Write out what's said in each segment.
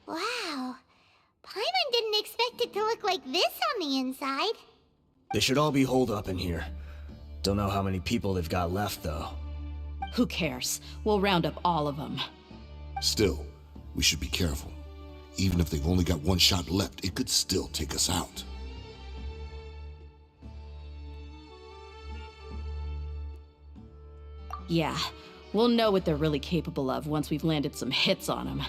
Wow. Paimon didn't expect it to look like this on the inside. They should all be holed up in here. Don't know how many people they've got left, though. Who cares? We'll round up all of them. Still, we should be careful. Even if they've only got one shot left, it could still take us out. Yeah, we'll know what they're really capable of once we've landed some hits on them.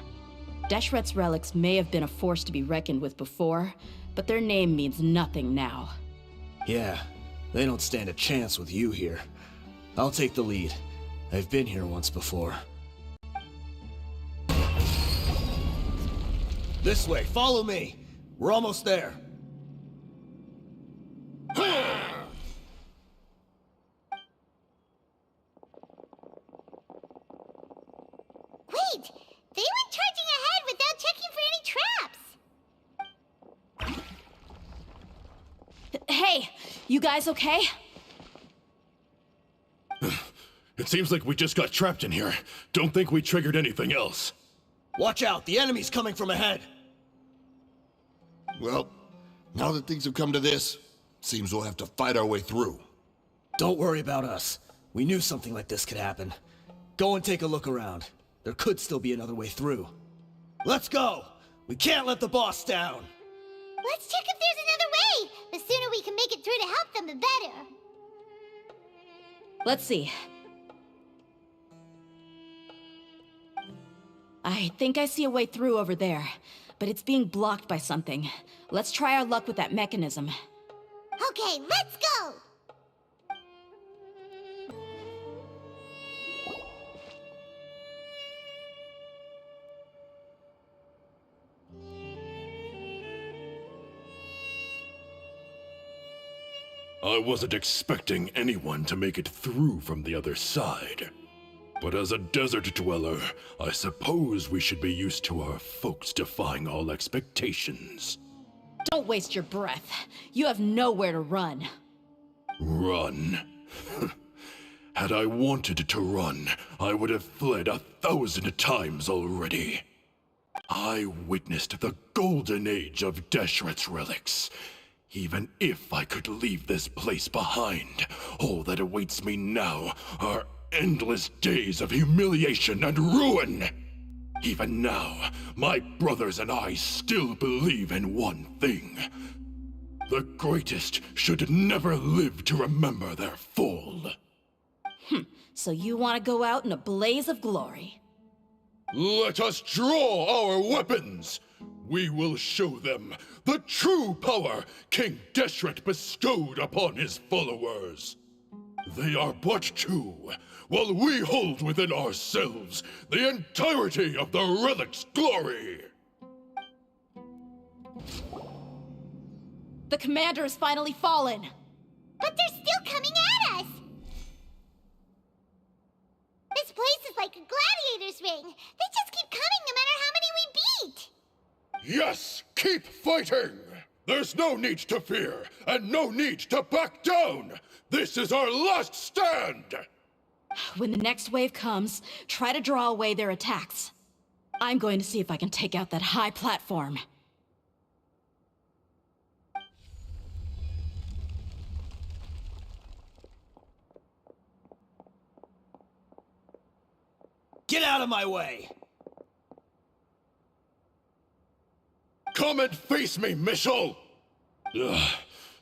Deshret's relics may have been a force to be reckoned with before, but their name means nothing now. Yeah, they don't stand a chance with you here. I'll take the lead. I've been here once before. This way, follow me! We're almost there. Wait! They went charging ahead without checking for any traps! Hey, you guys okay? It seems like we just got trapped in here. Don't think we triggered anything else. Watch out, the enemy's coming from ahead! Well, now that things have come to this, seems we'll have to fight our way through. Don't worry about us. We knew something like this could happen. Go and take a look around. There could still be another way through. Let's go! We can't let the boss down! Let's check if there's another way! The sooner we can make it through to help them, the better. Let's see. I think I see a way through over there, but it's being blocked by something. Let's try our luck with that mechanism. Okay, let's go! I wasn't expecting anyone to make it through from the other side. But as a desert dweller, I suppose we should be used to our folks defying all expectations. Don't waste your breath. You have nowhere to run. Run? Had I wanted to run, I would have fled 1,000 times already. I witnessed the golden age of Deshret's relics. Even if I could leave this place behind, all that awaits me now are endless days of humiliation and ruin. Even now, my brothers and I still believe in one thing. The greatest should never live to remember their fall. So you want to go out in a blaze of glory? Let us draw our weapons! We will show them the true power King Deshret bestowed upon his followers. They are but two, while we hold within ourselves the entirety of the relic's glory. The commander has finally fallen. But they're still coming at us! This place is like a gladiator's ring. They just keep coming no matter how many we beat! Yes, keep fighting! There's no need to fear, and no need to back down! This is our last stand! When the next wave comes, try to draw away their attacks. I'm going to see if I can take out that high platform. Get out of my way! Come and face me, Michel! Ugh,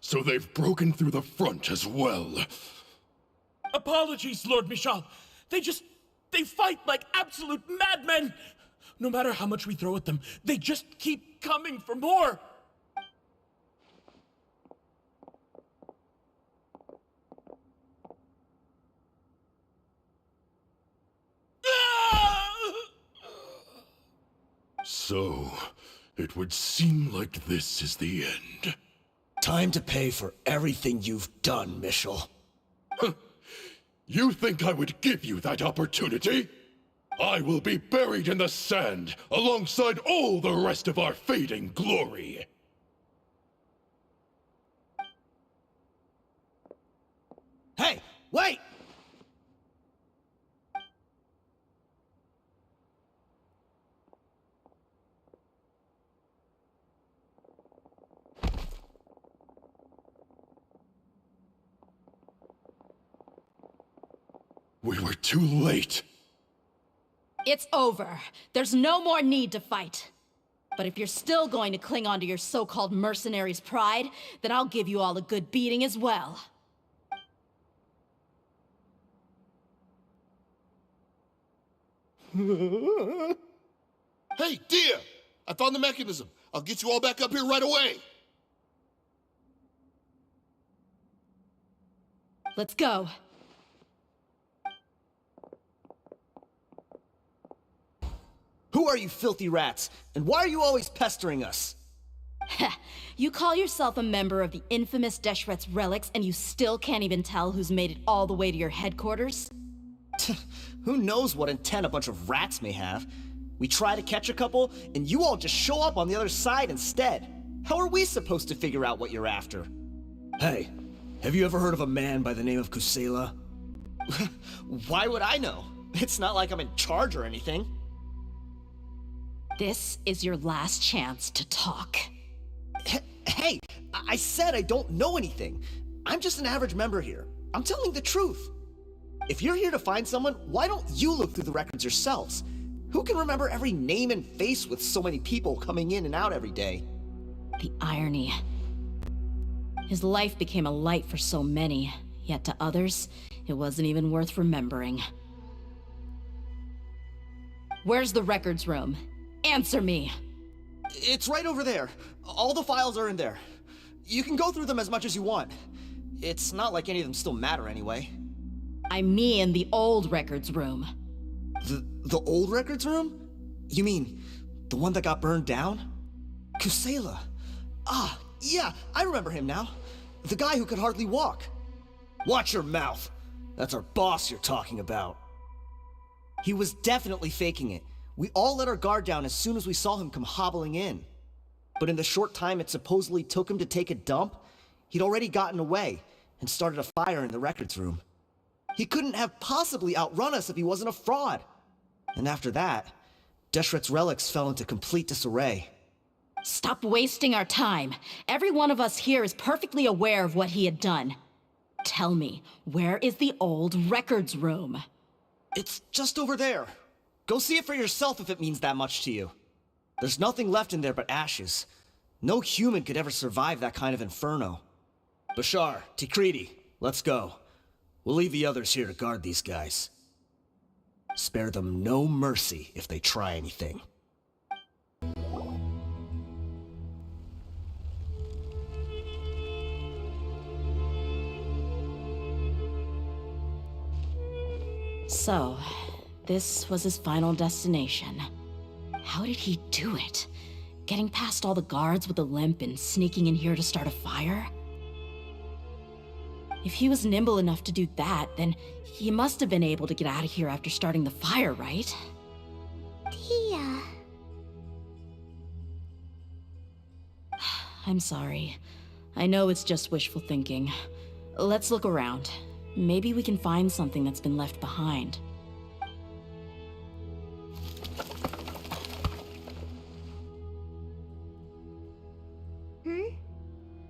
so they've broken through the front as well. Apologies, Lord Michel. They fight like absolute madmen! No matter how much we throw at them, they just keep coming for more! So, it would seem like this is the end. Time to pay for everything you've done, Michel. You think I would give you that opportunity? I will be buried in the sand alongside all the rest of our fading glory. Hey, wait! We were too late. It's over. There's no more need to fight. But if you're still going to cling on to your so-called mercenary's pride, then I'll give you all a good beating as well. Hey, dear! I found the mechanism. I'll get you all back up here right away. Let's go. Who are you filthy rats? And why are you always pestering us? You call yourself a member of the infamous Deshret's relics, and you still can't even tell who's made it all the way to your headquarters? Who knows what intent a bunch of rats may have? We try to catch a couple, and you all just show up on the other side instead. How are we supposed to figure out what you're after? Hey, have you ever heard of a man by the name of Kusela? Why would I know? It's not like I'm in charge or anything. This is your last chance to talk. Hey, I said I don't know anything. I'm just an average member here. I'm telling the truth. If you're here to find someone, why don't you look through the records yourselves? Who can remember every name and face with so many people coming in and out every day? The irony. His life became a light for so many, yet to others, it wasn't even worth remembering. Where's the records room? Answer me! It's right over there. All the files are in there. You can go through them as much as you want. It's not like any of them still matter anyway. I mean the old records room. The old records room? You mean the one that got burned down? Kusela. Ah, yeah, I remember him now. The guy who could hardly walk. Watch your mouth. That's our boss you're talking about. He was definitely faking it. We all let our guard down as soon as we saw him come hobbling in. But in the short time it supposedly took him to take a dump, he'd already gotten away and started a fire in the records room. He couldn't have possibly outrun us if he wasn't a fraud. And after that, Deshret's relics fell into complete disarray. Stop wasting our time. Every one of us here is perfectly aware of what he had done. Tell me, where is the old records room? It's just over there. Go see it for yourself if it means that much to you. There's nothing left in there but ashes. No human could ever survive that kind of inferno. Bashar, Tikriti, let's go. We'll leave the others here to guard these guys. Spare them no mercy if they try anything. So, this was his final destination. How did he do it? Getting past all the guards with a limp and sneaking in here to start a fire? If he was nimble enough to do that, then he must have been able to get out of here after starting the fire, right? Tia. I'm sorry. I know it's just wishful thinking. Let's look around. Maybe we can find something that's been left behind.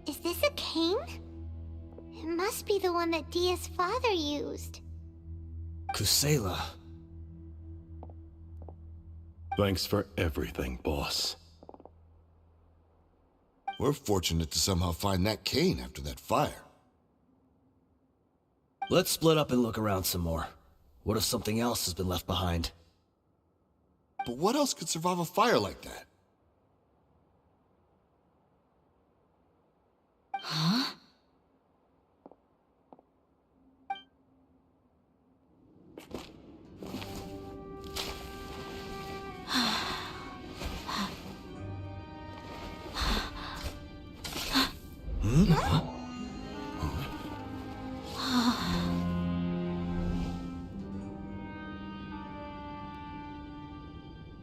Is this a cane? It must be the one that Dia's father used. Kusela. Thanks for everything, boss. We're fortunate to somehow find that cane after that fire. Let's split up and look around some more. What if something else has been left behind? But what else could survive a fire like that? Huh?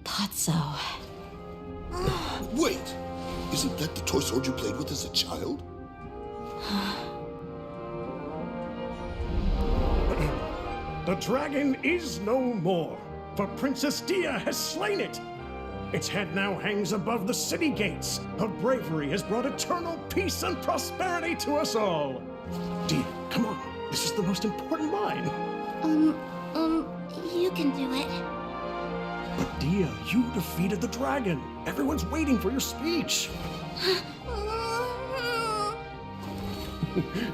Thought so. Wait! Isn't that the toy sword you played with as a child? The dragon is no more, for Princess Dia has slain it. Its head now hangs above the city gates. Her bravery has brought eternal peace and prosperity to us all. Dia, come on. This is the most important line. You can do it. But Dia, you defeated the dragon. Everyone's waiting for your speech.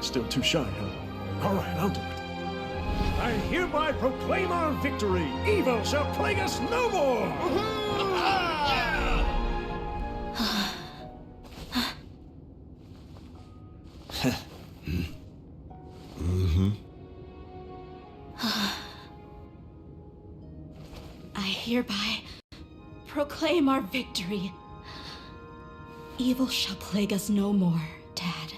Still too shy, huh? All right, I'll do it. I hereby proclaim our victory. Evil shall plague us no more. I hereby proclaim our victory. Evil shall plague us no more, Dad.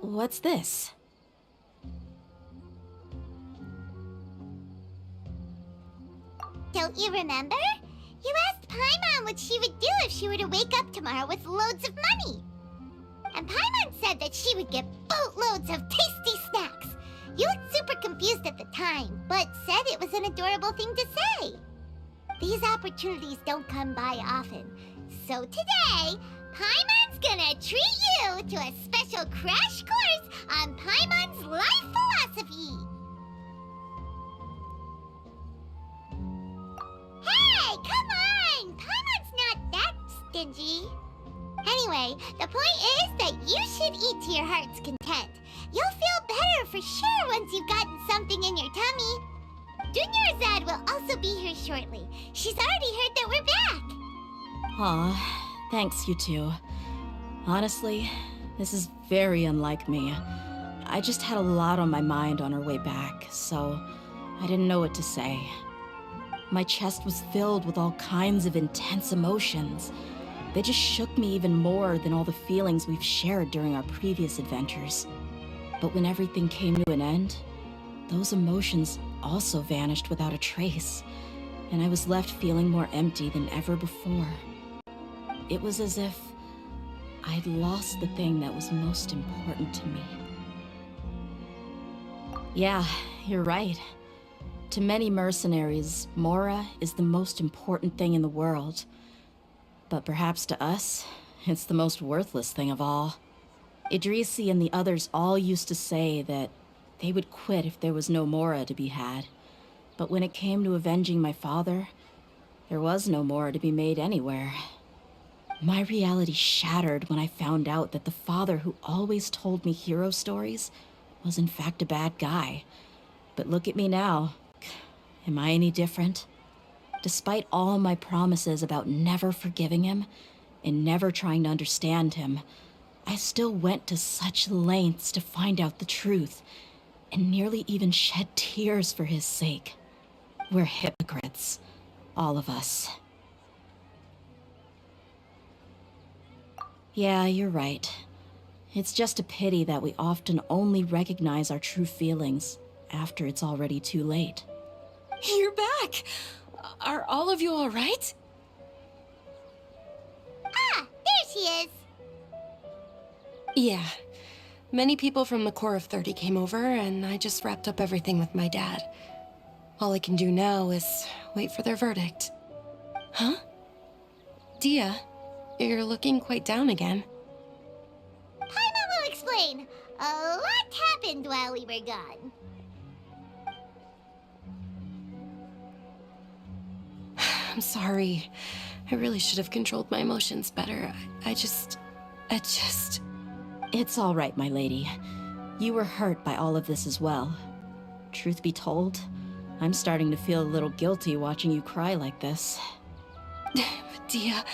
What's this? Don't you remember? You asked Paimon what she would do if she were to wake up tomorrow with loads of money. And Paimon said that she would get boatloads of tasty snacks. You looked super confused at the time, but said it was an adorable thing to say. These opportunities don't come by often. So today, Paimon's gonna treat you to a special crash course on Paimon's life philosophy. Hey, come on! Paimon's not that stingy. Anyway, the point is that you should eat to your heart's content. You'll feel better for sure once you've gotten something in your tummy. Dunyarzad will also be here shortly. She's already heard that we're back. Aw, thanks you two. Honestly, this is very unlike me. I just had a lot on my mind on our way back, so I didn't know what to say. My chest was filled with all kinds of intense emotions. They just shook me even more than all the feelings we've shared during our previous adventures. But when everything came to an end, those emotions also vanished without a trace, and I was left feeling more empty than ever before. It was as if I'd lost the thing that was most important to me. Yeah, you're right. To many mercenaries, Mora is the most important thing in the world. But perhaps to us, it's the most worthless thing of all. Idrisi and the others all used to say that they would quit if there was no Mora to be had. But when it came to avenging my father, there was no Mora to be made anywhere. My reality shattered when I found out that the father who always told me hero stories was in fact a bad guy. But look at me now. Am I any different? Despite all my promises about never forgiving him and never trying to understand him, I still went to such lengths to find out the truth, and nearly even shed tears for his sake. We're hypocrites, all of us. Yeah, you're right. It's just a pity that we often only recognize our true feelings after it's already too late. You're back! Are all of you all right? Ah, there she is. Yeah. Many people from the Corps of 30 came over, and I just wrapped up everything with my dad. All I can do now is wait for their verdict. Huh? Dia, you're looking quite down again. Paimon will explain. A lot happened while we were gone. I'm sorry. I really should have controlled my emotions better. I just... It's all right, my lady. You were hurt by all of this as well. Truth be told, I'm starting to feel a little guilty watching you cry like this. Dia,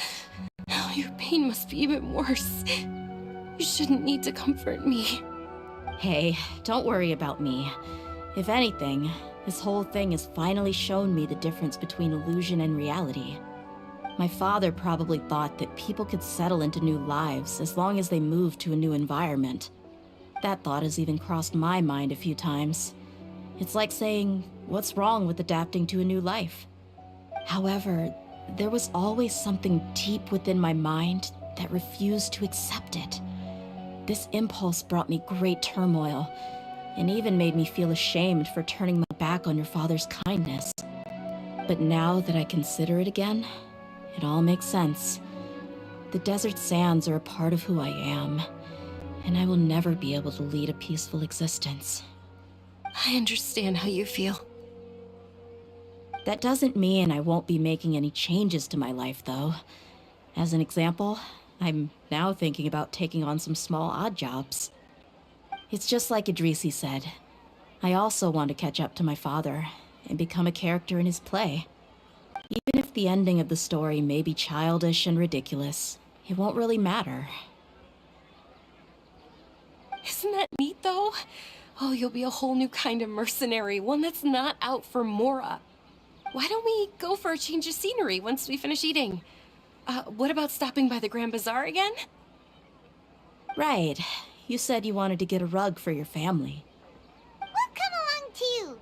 oh, your pain must be even worse. You shouldn't need to comfort me. Hey, don't worry about me. If anything, this whole thing has finally shown me the difference between illusion and reality. My father probably thought that people could settle into new lives as long as they moved to a new environment. That thought has even crossed my mind a few times. It's like saying, what's wrong with adapting to a new life? However, there was always something deep within my mind that refused to accept it. This impulse brought me great turmoil, and even made me feel ashamed for turning my back on your father's kindness. But now that I consider it again, it all makes sense. The desert sands are a part of who I am, and I will never be able to lead a peaceful existence. I understand how you feel. That doesn't mean I won't be making any changes to my life, though. As an example, I'm now thinking about taking on some small odd jobs. It's just like Idrisi said. I also want to catch up to my father and become a character in his play. Even if the ending of the story may be childish and ridiculous, it won't really matter. Isn't that neat, though? Oh, you'll be a whole new kind of mercenary, one that's not out for Mora. Why don't we go for a change of scenery once we finish eating? What about stopping by the Grand Bazaar again? Right. You said you wanted to get a rug for your family. We'll come along too.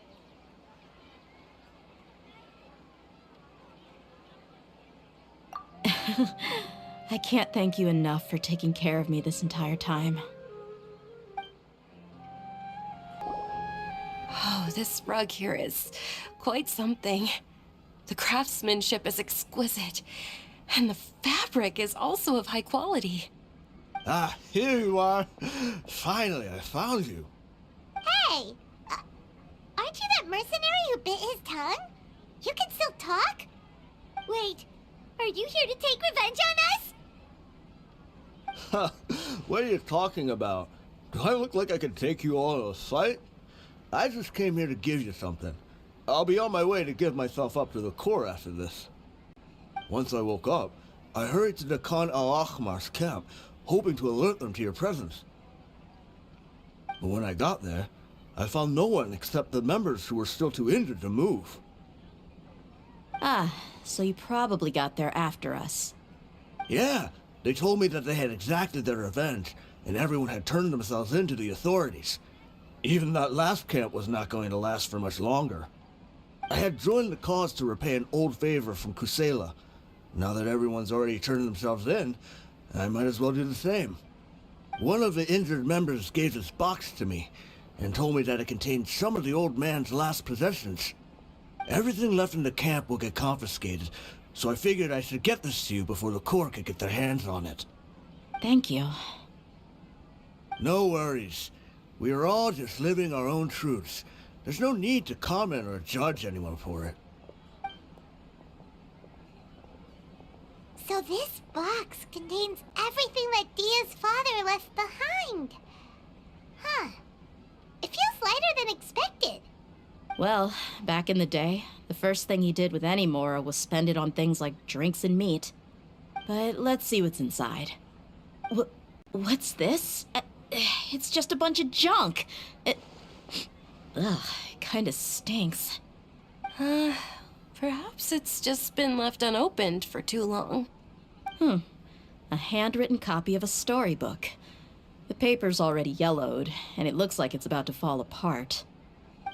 I can't thank you enough for taking care of me this entire time. Oh, this rug here is quite something. The craftsmanship is exquisite, and the fabric is also of high quality. Ah, here you are. Finally, I found you. Hey! Aren't you that mercenary who bit his tongue? You can still talk? Wait, are you here to take revenge on us? What are you talking about? Do I look like I could take you all in a fight? I just came here to give you something. I'll be on my way to give myself up to the Corps after this. Once I woke up, I hurried to the Khan al-Ahmar's camp, hoping to alert them to your presence. But when I got there, I found no one except the members who were still too injured to move. Ah, so you probably got there after us. Yeah, they told me that they had exacted their revenge, and everyone had turned themselves in to the authorities. Even that last camp was not going to last for much longer. I had joined the cause to repay an old favor from Kusela. Now that everyone's already turned themselves in, I might as well do the same. One of the injured members gave this box to me, and told me that it contained some of the old man's last possessions. Everything left in the camp will get confiscated, so I figured I should get this to you before the Corps could get their hands on it. Thank you. No worries. We are all just living our own truths. There's no need to comment or judge anyone for it. So this box contains everything that Dia's father left behind. Huh. It feels lighter than expected. Well, back in the day, the first thing he did with any Mora was spend it on things like drinks and meat. But let's see what's inside. What's this? It's just a bunch of junk. Ugh, it kinda stinks. Perhaps it's just been left unopened for too long. A handwritten copy of a storybook. The paper's already yellowed, and it looks like it's about to fall apart.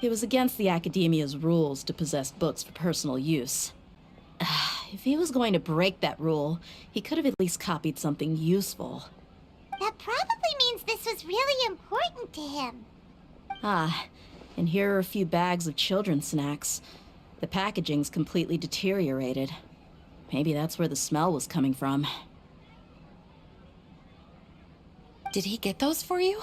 It was against the Academia's rules to possess books for personal use. If he was going to break that rule, he could have at least copied something useful. That probably means this was really important to him. Ah, and here are a few bags of children's snacks. The packaging's completely deteriorated. Maybe that's where the smell was coming from. Did he get those for you?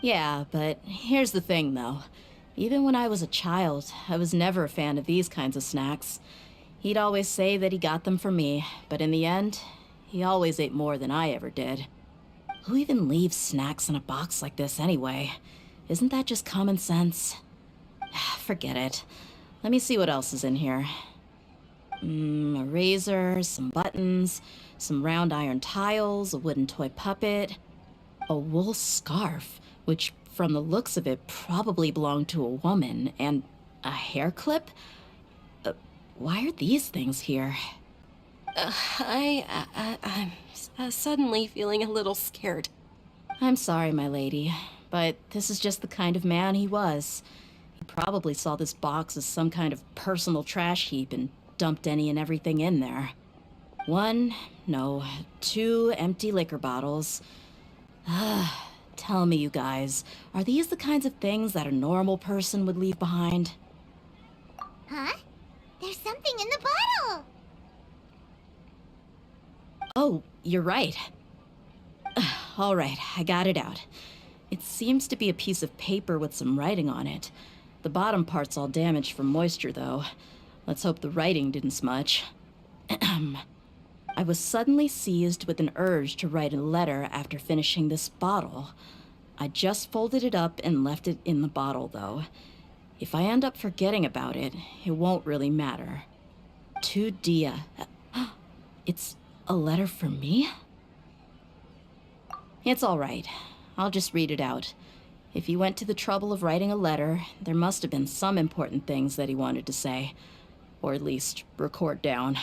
Yeah, but here's the thing, though. Even when I was a child, I was never a fan of these kinds of snacks. He'd always say that he got them for me, but in the end, he always ate more than I ever did. Who even leaves snacks in a box like this anyway? Isn't that just common sense? Forget it. Let me see what else is in here. A razor, some buttons, some round iron tiles, a wooden toy puppet, a wool scarf, which from the looks of it probably belonged to a woman, and a hair clip? Why are these things here? I'm suddenly feeling a little scared. I'm sorry, my lady, but this is just the kind of man he was. He probably saw this box as some kind of personal trash heap and dumped any and everything in there. 2 empty liquor bottles. Tell me, you guys, are these the kinds of things that a normal person would leave behind? Huh? There's something in the bottle! Oh, you're right. All right, I got it out. It seems to be a piece of paper with some writing on it. The bottom part's all damaged from moisture, though. Let's hope the writing didn't smudge. I was suddenly seized with an urge to write a letter after finishing this bottle. I just folded it up and left it in the bottle, though. If I end up forgetting about it, it won't really matter. To Dia. It's a letter for me? It's all right. I'll just read it out. If he went to the trouble of writing a letter, there must have been some important things that he wanted to say. Or at least record down.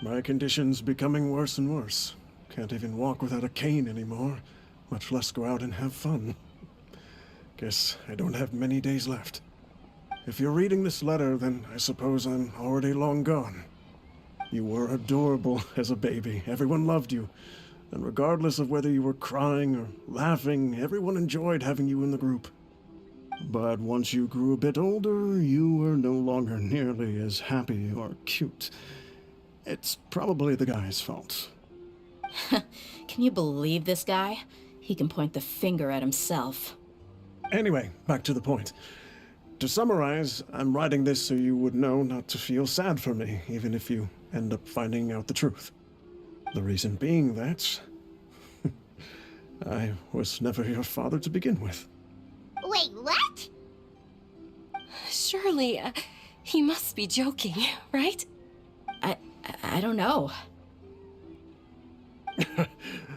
My condition's becoming worse and worse. Can't even walk without a cane anymore, much less go out and have fun. Guess I don't have many days left. If you're reading this letter, then I suppose I'm already long gone. You were adorable as a baby. Everyone loved you. And regardless of whether you were crying or laughing, everyone enjoyed having you in the group. But once you grew a bit older, you were no longer nearly as happy or cute. It's probably the guy's fault. Can you believe this guy? He can point the finger at himself. Anyway, back to the point. To summarize, I'm writing this so you would know not to feel sad for me, even if you end up finding out the truth. The reason being that I was never your father to begin with. Wait, what? Surely, he must be joking, right? I don't know.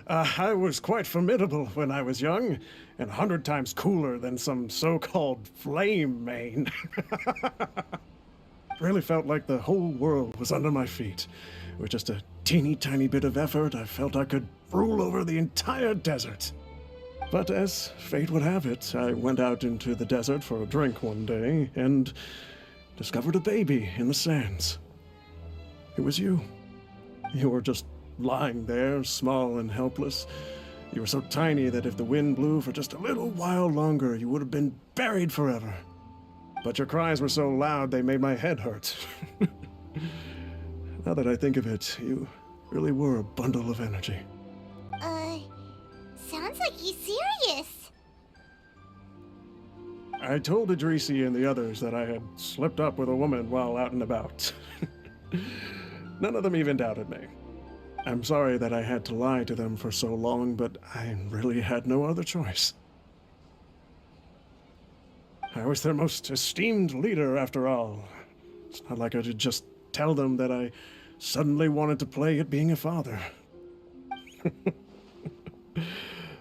I was quite formidable when I was young, and 100 times cooler than some so-called flame main. Really felt like the whole world was under my feet. With just a teeny tiny bit of effort, I felt I could rule over the entire desert. But as fate would have it, I went out into the desert for a drink one day, and discovered a baby in the sands. It was you. You were just lying there, small and helpless. You were so tiny that if the wind blew for just a little while longer, you would have been buried forever. But your cries were so loud they made my head hurt. Now that I think of it, you really were a bundle of energy. Sounds like he's serious. I told Idrisi and the others that I had slipped up with a woman while out and about. None of them even doubted me. I'm sorry that I had to lie to them for so long, but I really had no other choice. I was their most esteemed leader, after all. It's not like I could just tell them that I suddenly wanted to play at being a father.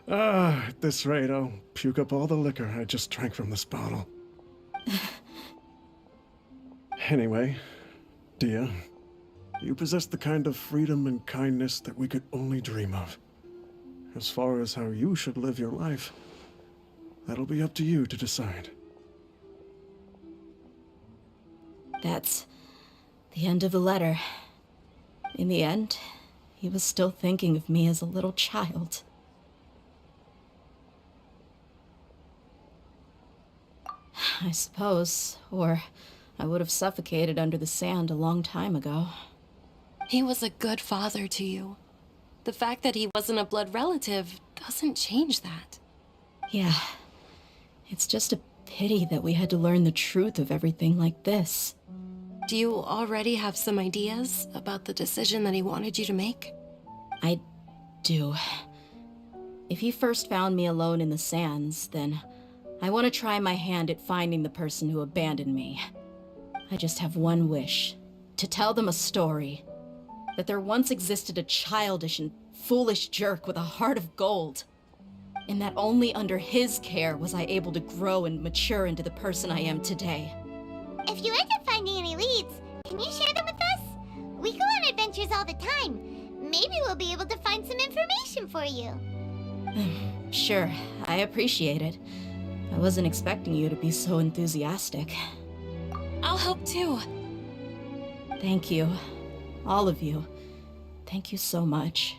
At this rate, I'll puke up all the liquor I just drank from this bottle. Anyway, Dia, you possess the kind of freedom and kindness that we could only dream of. As far as how you should live your life, that'll be up to you to decide. That's the end of the letter. In the end, he was still thinking of me as a little child. I suppose, or I would have suffocated under the sand a long time ago. He was a good father to you. The fact that he wasn't a blood relative doesn't change that. Yeah. It's just a pity that we had to learn the truth of everything like this. Do you already have some ideas about the decision that he wanted you to make? I do. If he first found me alone in the sands, then I want to try my hand at finding the person who abandoned me. I just have one wish. To tell them a story. That there once existed a childish and foolish jerk with a heart of gold. And that only under his care was I able to grow and mature into the person I am today. If you end up finding any leads, can you share them with us? We go on adventures all the time. Maybe we'll be able to find some information for you. Sure, I appreciate it. I wasn't expecting you to be so enthusiastic. I'll help too. Thank you. All of you. Thank you so much.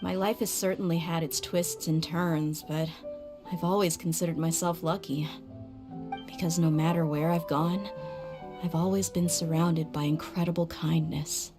My life has certainly had its twists and turns, but I've always considered myself lucky. Because no matter where I've gone, I've always been surrounded by incredible kindness.